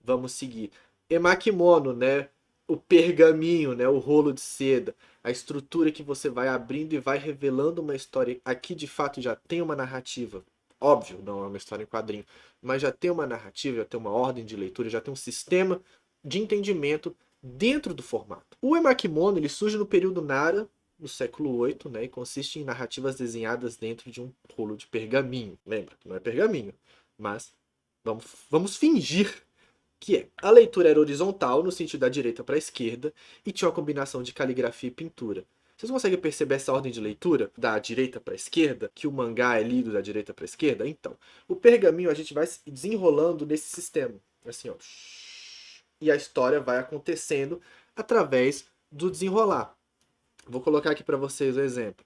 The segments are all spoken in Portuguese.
Vamos seguir. Emakimono, né? O pergaminho, né? O rolo de seda. A estrutura que você vai abrindo e vai revelando uma história. Aqui, de fato, já tem uma narrativa. Óbvio, não é uma história em quadrinho, mas já tem uma narrativa, já tem uma ordem de leitura, já tem um sistema de entendimento dentro do formato. O Emakimono, ele surge no período Nara, no século VIII, né? E consiste em narrativas desenhadas dentro de um rolo de pergaminho. Lembra, não é pergaminho, mas vamos fingir que é. A leitura era horizontal, no sentido da direita para a esquerda, e tinha uma combinação de caligrafia e pintura. Vocês conseguem perceber essa ordem de leitura da direita para a esquerda, que o mangá é lido da direita para a esquerda? Então, o pergaminho a gente vai se desenrolando nesse sistema, assim, ó. E a história vai acontecendo através do desenrolar. Vou colocar aqui para vocês o exemplo.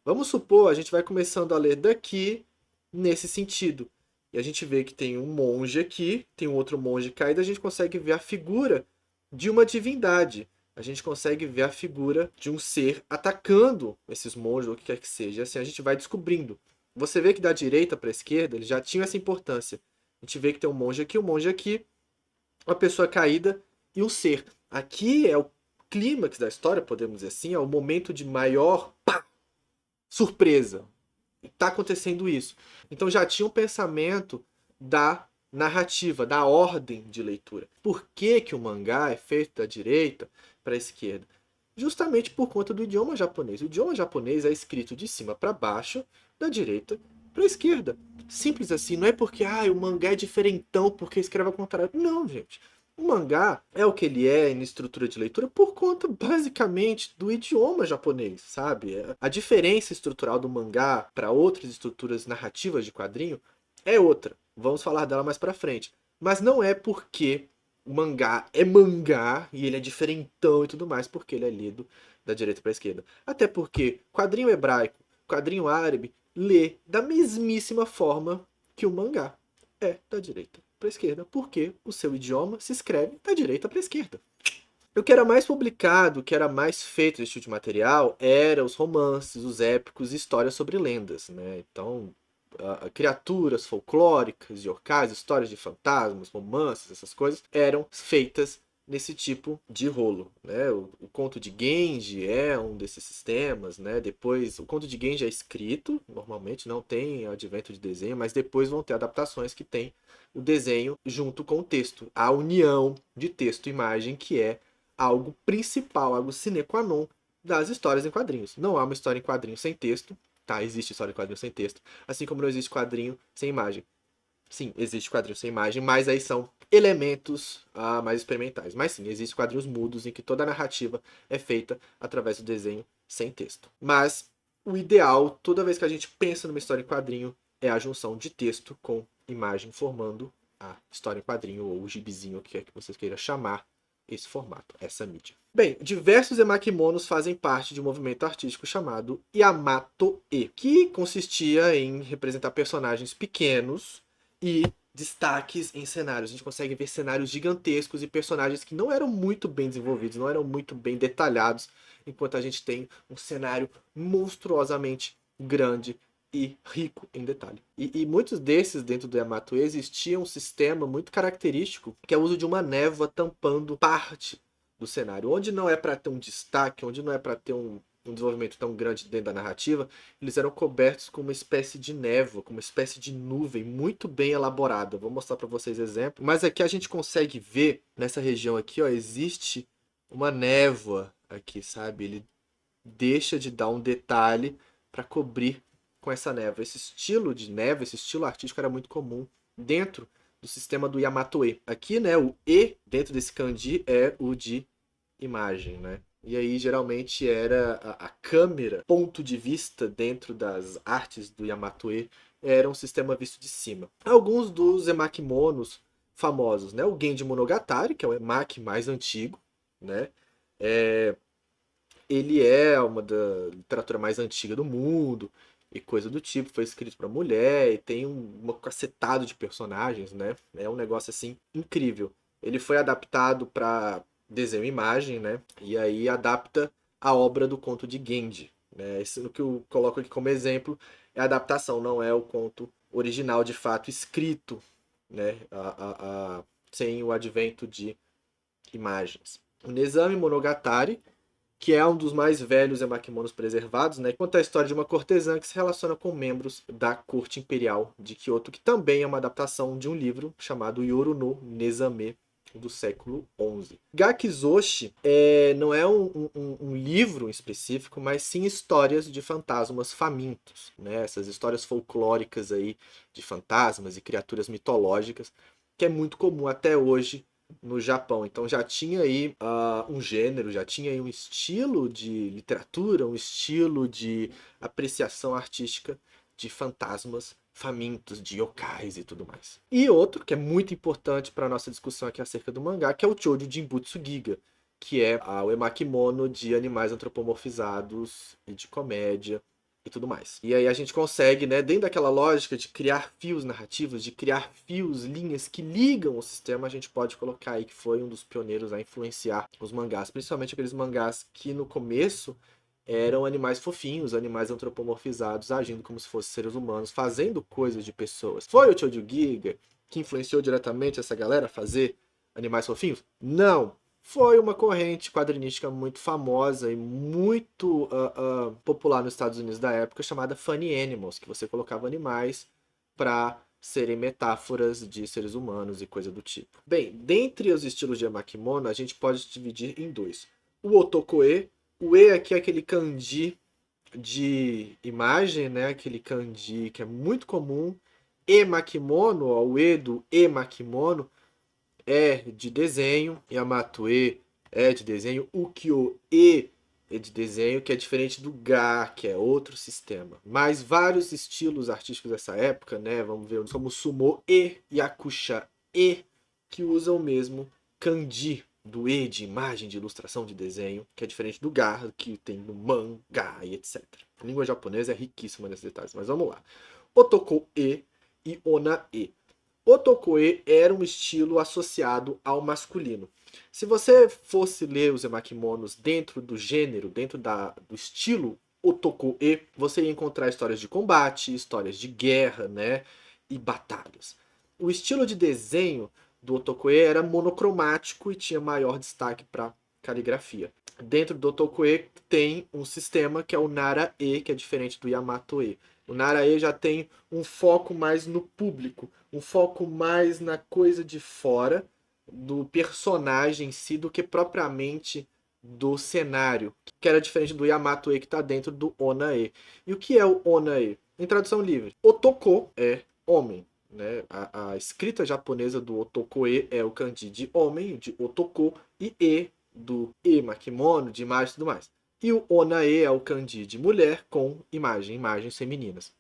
Vamos supor, a gente vai começando a ler daqui nesse sentido. E a gente vê que tem um monge aqui, tem um outro monge caído, a gente consegue ver a figura de uma divindade. A gente consegue ver a figura de um ser atacando esses monges, ou o que quer que seja. Assim a gente vai descobrindo. Você vê que da direita para a esquerda, eles já tinham essa importância. A gente vê que tem um monge aqui, uma pessoa caída e um ser. Aqui é o clímax da história, podemos dizer assim, é o momento de maior surpresa. Está acontecendo isso. Então já tinha um pensamento da narrativa, da ordem de leitura. Por que, que o mangá é feito da direita para a esquerda? Justamente por conta do idioma japonês. O idioma japonês é escrito de cima para baixo, da direita para a esquerda. Simples assim, não é porque o mangá é diferentão porque escreve ao contrário. Não, gente. O mangá é o que ele é em estrutura de leitura por conta, basicamente, do idioma japonês, sabe? A diferença estrutural do mangá para outras estruturas narrativas de quadrinho é outra. Vamos falar dela mais pra frente. Mas não é porque o mangá é mangá e ele é diferentão e tudo mais, porque ele é lido da direita para esquerda. Até porque quadrinho hebraico, quadrinho árabe, lê da mesmíssima forma que o mangá é da direita para esquerda, porque o seu idioma se escreve da direita para esquerda. O que era mais publicado, o que era mais feito desse tipo de material, eram os romances, os épicos e histórias sobre lendas, né? Então, criaturas folclóricas, yokais, histórias de fantasmas, romances, essas coisas, eram feitas nesse tipo de rolo, né? O conto de Genji é um desses sistemas, né? Depois, o conto de Genji é escrito, normalmente não tem advento de desenho, mas depois vão ter adaptações que tem o desenho junto com o texto, a união de texto e imagem que é algo principal, algo sine qua non das histórias em quadrinhos. Não há uma história em quadrinho sem texto, tá? Existe história em quadrinho sem texto, assim como não existe quadrinho sem imagem. Sim, existe quadrinho sem imagem, mas aí são elementos mais experimentais. Mas sim, existem quadrinhos mudos em que toda a narrativa é feita através do desenho sem texto. Mas o ideal, toda vez que a gente pensa numa história em quadrinho, é a junção de texto com imagem formando a história em quadrinho ou o gibizinho, o que quer que vocês queiram chamar esse formato, essa mídia. Bem, diversos emakimonos fazem parte de um movimento artístico chamado Yamato-e, que consistia em representar personagens pequenos e destaques em cenários. A gente consegue ver cenários gigantescos e personagens que não eram muito bem desenvolvidos, não eram muito bem detalhados, enquanto a gente tem um cenário monstruosamente grande e rico em detalhe. E muitos desses dentro do Yamato existia um sistema muito característico, que é o uso de uma névoa tampando parte do cenário. Onde não é para ter um destaque, onde não é para ter um desenvolvimento tão grande dentro da narrativa, eles eram cobertos com uma espécie de névoa, com uma espécie de nuvem muito bem elaborada. Vou mostrar para vocês exemplo. Mas aqui a gente consegue ver, nessa região aqui, ó, existe uma névoa aqui, sabe? Ele deixa de dar um detalhe para cobrir com essa névoa. Esse estilo de névoa, esse estilo artístico era muito comum dentro do sistema do Yamato-e. Aqui, né, o E dentro desse kanji é o de imagem, né? E aí geralmente era a câmera, ponto de vista dentro das artes do Yamato-e era um sistema visto de cima. Alguns dos emakimonos famosos, né? O Genji Monogatari, que é o emaki mais antigo, né? É, ele é uma da literatura mais antiga do mundo e coisa do tipo. Foi escrito para mulher e tem um cacetado de personagens, né? É um negócio assim incrível. Ele foi adaptado para desenho e imagem, né? E aí adapta a obra do conto de Genji. Né? Esse, o que eu coloco aqui como exemplo é a adaptação, não é o conto original de fato escrito, né? sem o advento de imagens. O Nezami Monogatari, que é um dos mais velhos emakimonos preservados, né, conta a história de uma cortesã que se relaciona com membros da corte imperial de Kyoto, que também é uma adaptação de um livro chamado Yoru no Nezame, do século XI. Gakizoshi não é um livro específico, mas sim histórias de fantasmas famintos, né? Essas histórias folclóricas aí de fantasmas e criaturas mitológicas, que é muito comum até hoje no Japão. Então já tinha aí um gênero, já tinha aí um estilo de literatura, um estilo de apreciação artística de fantasmas famintos, de yokais e tudo mais. E outro, que é muito importante para a nossa discussão aqui acerca do mangá, que é o Choujou Jinbutsu Giga, que é o emakimono de animais antropomorfizados e de comédia e tudo mais. E aí a gente consegue, né, dentro daquela lógica de criar fios narrativos, de criar fios, linhas que ligam o sistema, a gente pode colocar aí que foi um dos pioneiros a influenciar os mangás, principalmente aqueles mangás que no começo eram animais fofinhos, animais antropomorfizados, agindo como se fossem seres humanos, fazendo coisas de pessoas. Foi o Choujou Giga que influenciou diretamente essa galera a fazer animais fofinhos? Não. Foi uma corrente quadrinística muito famosa e muito popular nos Estados Unidos da época, chamada Funny Animals, que você colocava animais para serem metáforas de seres humanos e coisa do tipo. Bem, dentre os estilos de emakimono, a gente pode dividir em dois. O Otokoe. O E aqui é aquele kanji de imagem, né? Aquele kanji que é muito comum. Emakimono, ó, o E do emakimono é de desenho. Yamato-e é de desenho. Ukiyo-e é de desenho, que é diferente do Ga, que é outro sistema. Mas vários estilos artísticos dessa época, né? Vamos ver como Sumo-e, Yakusha-e, que usam o mesmo kanji do E de imagem, de ilustração, de desenho, que é diferente do Ga, que tem no mangá e etc. A língua japonesa é riquíssima nesses detalhes, mas vamos lá. Otoko-e e Ona-e. Otokoe era um estilo associado ao masculino. Se você fosse ler os emakimonos dentro do gênero, dentro do estilo Otokoe, você ia encontrar histórias de combate, histórias de guerra, né, e batalhas. O estilo de desenho do Otokoe era monocromático e tinha maior destaque para caligrafia. Dentro do Otokoe tem um sistema que é o Nara-e, que é diferente do Yamato-e. O Nara-e já tem um foco mais no público, um foco mais na coisa de fora do personagem em si do que propriamente do cenário, que era diferente do Yamato-e que está dentro do Ona-e. E o que é o Ona-e? Em tradução livre, Otoko é homem. Né? A escrita japonesa do Otokoe é o kanji de homem, de Otoko, e E do emakimono, de imagem e tudo mais. E o Ona-e é o kanji de mulher com imagens femininas.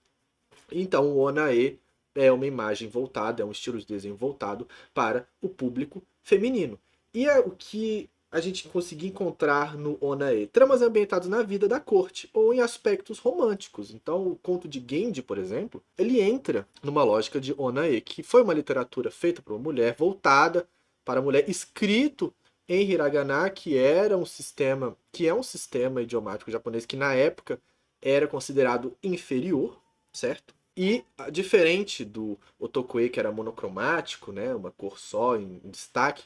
Então o Ona-e é uma imagem voltada, é um estilo de desenho voltado para o público feminino. E é o que a gente conseguir encontrar no Ona-e. Tramas ambientadas na vida da corte ou em aspectos românticos. Então o conto de Genji, por exemplo, ele entra numa lógica de Ona-e, que foi uma literatura feita por uma mulher, voltada para a mulher, escrito em hiragana, que é um sistema idiomático japonês que na época era considerado inferior, certo? E diferente do Otokoe, que era monocromático, né, uma cor só em destaque,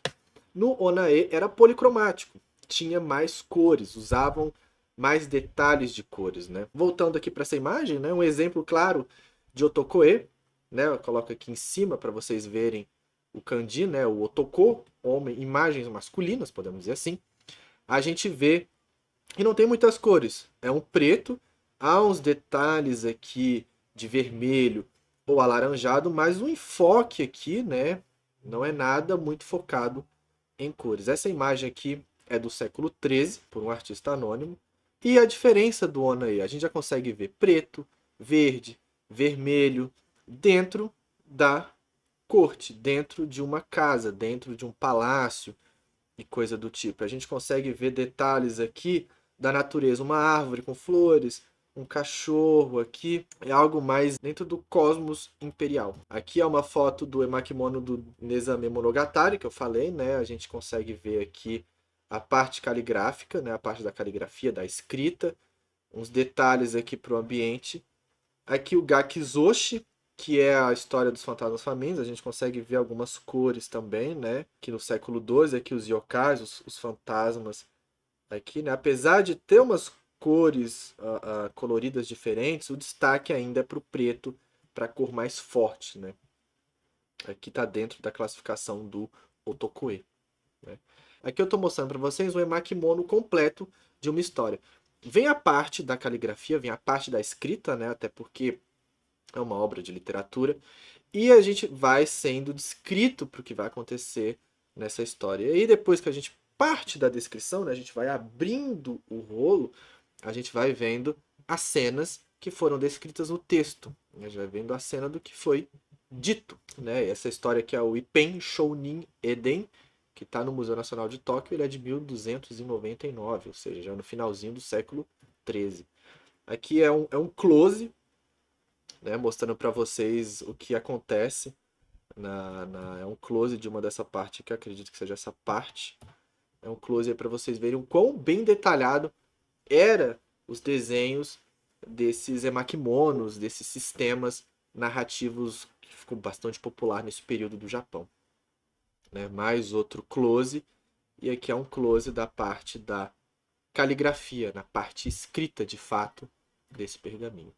no Ona-e era policromático, tinha mais cores, usavam mais detalhes de cores, né? Voltando aqui para essa imagem, né, um exemplo claro de Otokoe, né, eu coloco aqui em cima para vocês verem o kanji, né, o Otoko, homem, imagens masculinas, podemos dizer assim. A gente vê que não tem muitas cores, é um preto, há uns detalhes aqui de vermelho ou alaranjado, mas o enfoque aqui, né, não é nada muito focado em cores. Essa imagem aqui é do século XIII, por um artista anônimo, e a diferença do Ona-e, a gente já consegue ver preto, verde, vermelho, dentro da corte, dentro de uma casa, dentro de um palácio e coisa do tipo. A gente consegue ver detalhes aqui da natureza, uma árvore com flores, um cachorro aqui, é algo mais dentro do cosmos imperial. Aqui é uma foto do emakimono do Nezame Monogatari, que eu falei, né? A gente consegue ver aqui a parte caligráfica, né? A parte da caligrafia, da escrita, uns detalhes aqui para o ambiente. Aqui o Gakizoshi, que é a história dos fantasmas famintos. A gente consegue ver algumas cores também, né? Que no século XII, aqui os yokais, os fantasmas aqui, né? Apesar de ter umas cores coloridas diferentes, o destaque ainda é para o preto, para a cor mais forte, né? Aqui está dentro da classificação do Otokue, né? Aqui eu estou mostrando para vocês o emakimono completo de uma história. Vem a parte da caligrafia, vem a parte da escrita, né? Até porque é uma obra de literatura, e a gente vai sendo descrito para o que vai acontecer nessa história. E aí depois que a gente parte da descrição, né, a gente vai abrindo o rolo, a gente vai vendo as cenas que foram descritas no texto. A gente vai vendo a cena do que foi dito. Né? Essa história aqui é o Ippen Shounin Eden, que está no Museu Nacional de Tóquio, ele é de 1299, ou seja, já no finalzinho do século XIII. Aqui é um close, né, mostrando para vocês o que acontece. É um close de uma dessa parte, que eu acredito que seja essa parte. É um close para vocês verem o quão bem detalhado era os desenhos desses emakimonos, desses sistemas narrativos que ficou bastante popular nesse período do Japão. Né? Mais outro close, e aqui é um close da parte da caligrafia, na parte escrita de fato desse pergaminho.